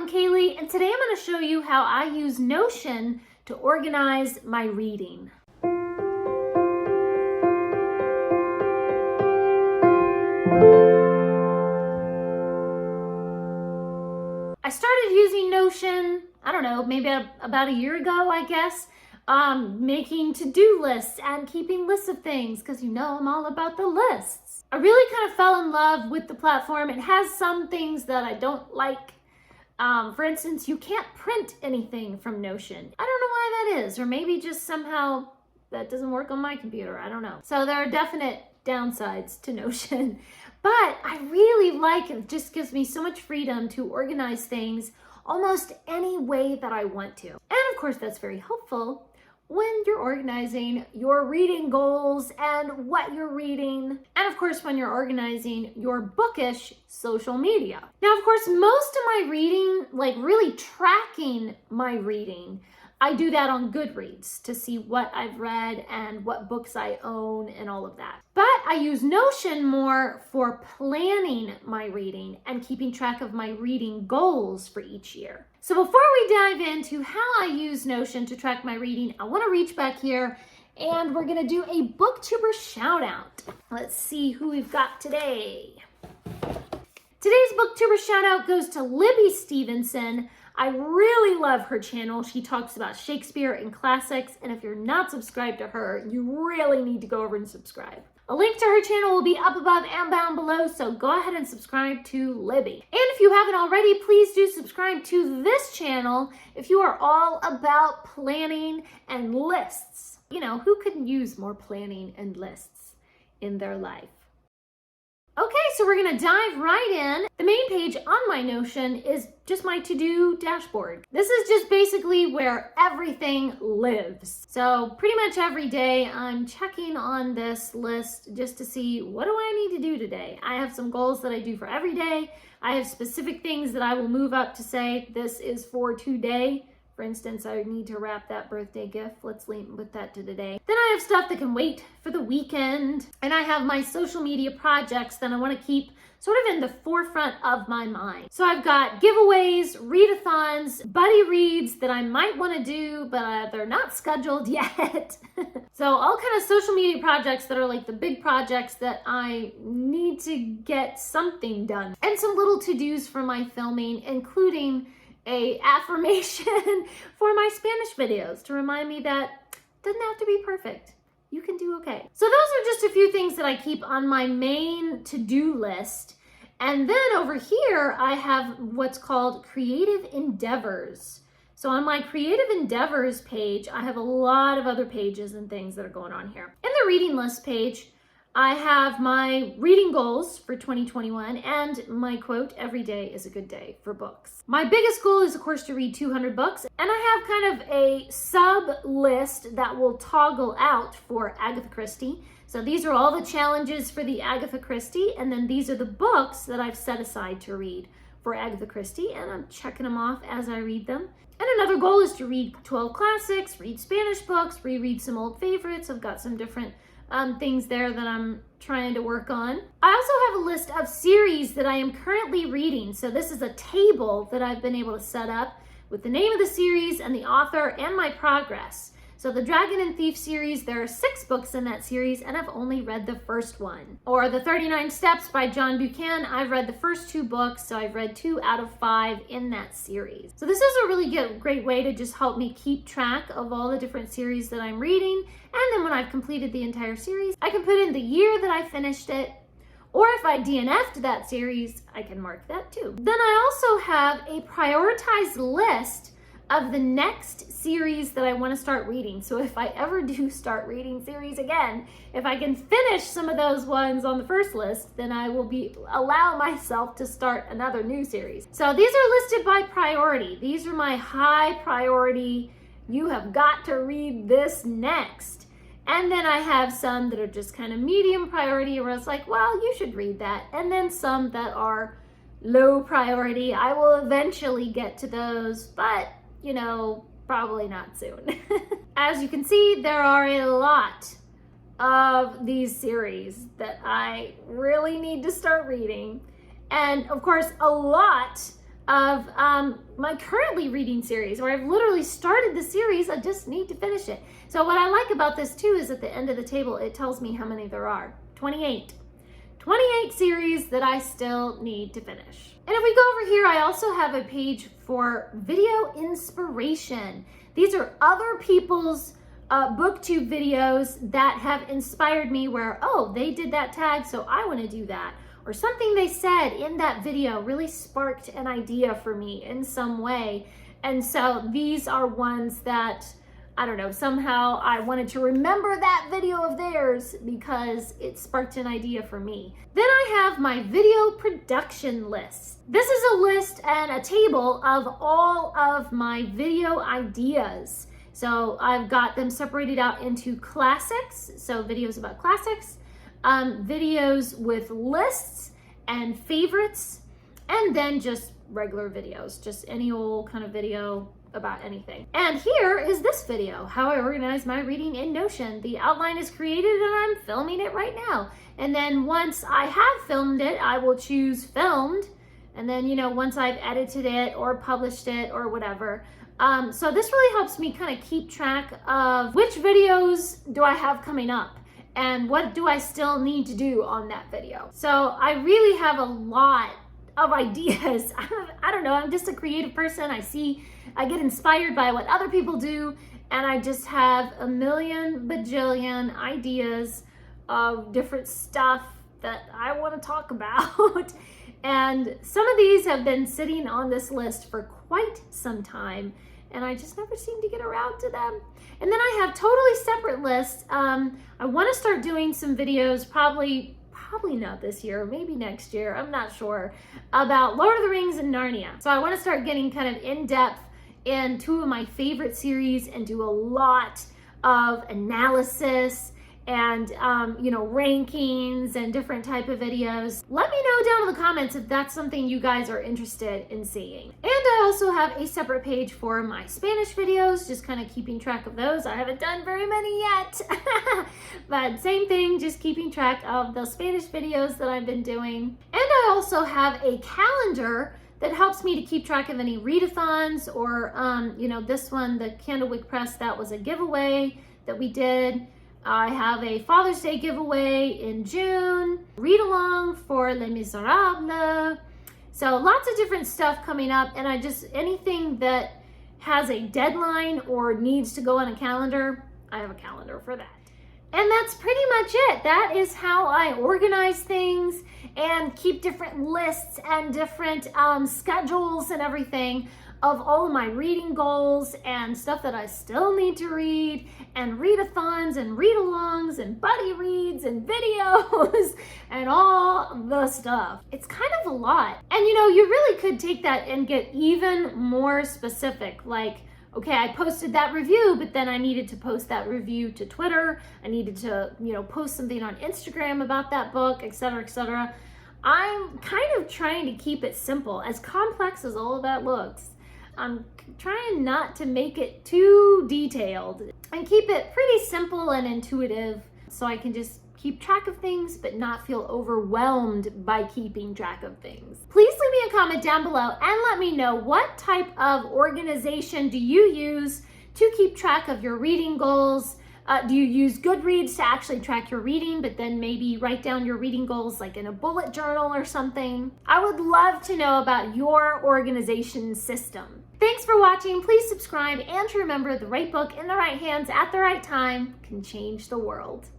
I'm Kaylee, and today I'm going to show you how I use Notion to organize my reading. I started using Notion, I don't know, maybe about a year ago, I guess, making to-do lists and keeping lists of things because you know I'm all about the lists. I really kind of fell in love with the platform. It has some things that I don't like. For instance, you can't print anything from Notion. I don't know why that is, or maybe just somehow that doesn't work on my computer. I don't know. So there are definite downsides to Notion, but I really like it. It just gives me so much freedom to organize things almost any way that I want to. And of course, that's very helpful when you're organizing your reading goals and what you're reading. And of course, when you're organizing your bookish social media. Now, of course, most of my reading, like really tracking my reading, I do that on Goodreads to see what I've read and what books I own and all of that. But I use Notion more for planning my reading and keeping track of my reading goals for each year. So before we dive into how I use Notion to track my reading, I want to reach back here and we're going to do a Booktuber Shoutout. Let's see who we've got today. Today's Booktuber Shoutout goes to Libby Stevenson. I really love her channel. She talks about Shakespeare and classics, and if you're not subscribed to her, you really need to go over and subscribe. A link to her channel will be up above and down below, so go ahead and subscribe to Libby. And if you haven't already, please do subscribe to this channel if you are all about planning and lists. You know, who could use more planning and lists in their life? Okay, so we're gonna dive right in. The main page on my Notion is just my to-do dashboard. This is just basically where everything lives. So pretty much every day I'm checking on this list just to see what do I need to do today. I have some goals that I do for every day. I have specific things that I will move up to say this is for today. For instance, I need to wrap that birthday gift. Let's put that to today. Then I have stuff that can wait for the weekend. And I have my social media projects that I want to keep sort of in the forefront of my mind. So I've got giveaways, readathons, buddy reads that I might want to do, but they're not scheduled yet. So all kind of social media projects that are like the big projects that I need to get something done. And some little to-dos for my filming, including a affirmation for my Spanish videos to remind me that it doesn't have to be perfect. You can do okay. So those are just a few things that I keep on my main to-do list. And then over here, I have what's called creative endeavors. So on my creative endeavors page, I have a lot of other pages and things that are going on here. In the reading list page, I have my reading goals for 2021 and my quote, every day is a good day for books. My biggest goal is, of course, to read 200 books. And I have kind of a sub list that will toggle out for Agatha Christie. So these are all the challenges for the Agatha Christie. And then these are the books that I've set aside to read for Agatha Christie. And I'm checking them off as I read them. And another goal is to read 12 classics, read Spanish books, reread some old favorites. I've got some different things there that I'm trying to work on. I also have a list of series that I am currently reading. So this is a table that I've been able to set up with the name of the series and the author and my progress. So the Dragon and Thief series, there are 6 books in that series and I've only read the first one. Or the 39 Steps by John Buchan, I've read the first 2 books, so I've read 2 out of 5 in that series. So this is a really great way to just help me keep track of all the different series that I'm reading. And then when I've completed the entire series, I can put in the year that I finished it. Or if I DNF'd that series, I can mark that too. Then I also have a prioritized list of the next series that I want to start reading. So if I ever do start reading series again, if I can finish some of those ones on the first list, then I will allow myself to start another new series. So these are listed by priority. These are my high priority, you have got to read this next. And then I have some that are just kind of medium priority where it's like, well, you should read that. And then some that are low priority. I will eventually get to those, but you know, probably not soon. As you can see, there are a lot of these series that I really need to start reading. And of course, a lot of my currently reading series, where I've literally started the series. I just need to finish it. So what I like about this too is at the end of the table, it tells me how many there are. 28. 28 series that I still need to finish. And if we go over here, I also have a page for video inspiration. These are other people's booktube videos that have inspired me, where, oh, they did that tag, so I want to do that. Or something they said in that video really sparked an idea for me in some way. And so these are ones that, I don't know, somehow I wanted to remember that video of theirs because it sparked an idea for me. Then I have my video production list. This is a list and a table of all of my video ideas. So I've got them separated out into classics, so videos about classics, videos with lists and favorites, and then just regular videos, just any old kind of video about anything. And here is this video, how I organize my reading in Notion. The outline is created and I'm filming it right now. And then once I have filmed it, I will choose filmed. And then, you know, once I've edited it or published it or whatever. So this really helps me kind of keep track of which videos do I have coming up and what do I still need to do on that video. So I really have a lot of ideas. I don't know, I'm just a creative person. I get inspired by what other people do, and I just have a million bajillion ideas of different stuff that I want to talk about. And some of these have been sitting on this list for quite some time, and I just never seem to get around to them. And then I have totally separate lists. I want to start doing some videos, probably not this year, maybe next year, I'm not sure, about Lord of the Rings and Narnia. So I want to start getting kind of in-depth in two of my favorite series and do a lot of analysis and you know, rankings and different type of videos. Let me know down in the comments if that's something you guys are interested in seeing. And I also have a separate page for my Spanish videos, just kind of keeping track of those. I haven't done very many yet, but same thing, just keeping track of the Spanish videos that I've been doing. And I also have a calendar that helps me to keep track of any readathons or, you know, this one, the Candlewick Press, that was a giveaway that we did. I have a Father's Day giveaway in June, read along for Les Miserables. So lots of different stuff coming up, and anything that has a deadline or needs to go on a calendar, I have a calendar for that. And that's pretty much it. That is how I organize things and keep different lists and different schedules and everything of all of my reading goals and stuff that I still need to read, and readathons and read-alongs and buddy reads and videos and all the stuff. It's kind of a lot. And you know, you really could take that and get even more specific. Like, okay, I posted that review, but then I needed to post that review to Twitter. I needed to, you know, post something on Instagram about that book, etc., etc. I'm kind of trying to keep it simple, as complex as all of that looks. I'm trying not to make it too detailed and keep it pretty simple and intuitive so I can just keep track of things but not feel overwhelmed by keeping track of things. Please leave me a comment down below and let me know, what type of organization do you use to keep track of your reading goals? Do you use Goodreads to actually track your reading, but then maybe write down your reading goals like in a bullet journal or something? I would love to know about your organization system. Thanks for watching. Please subscribe, and remember, the right book in the right hands at the right time can change the world.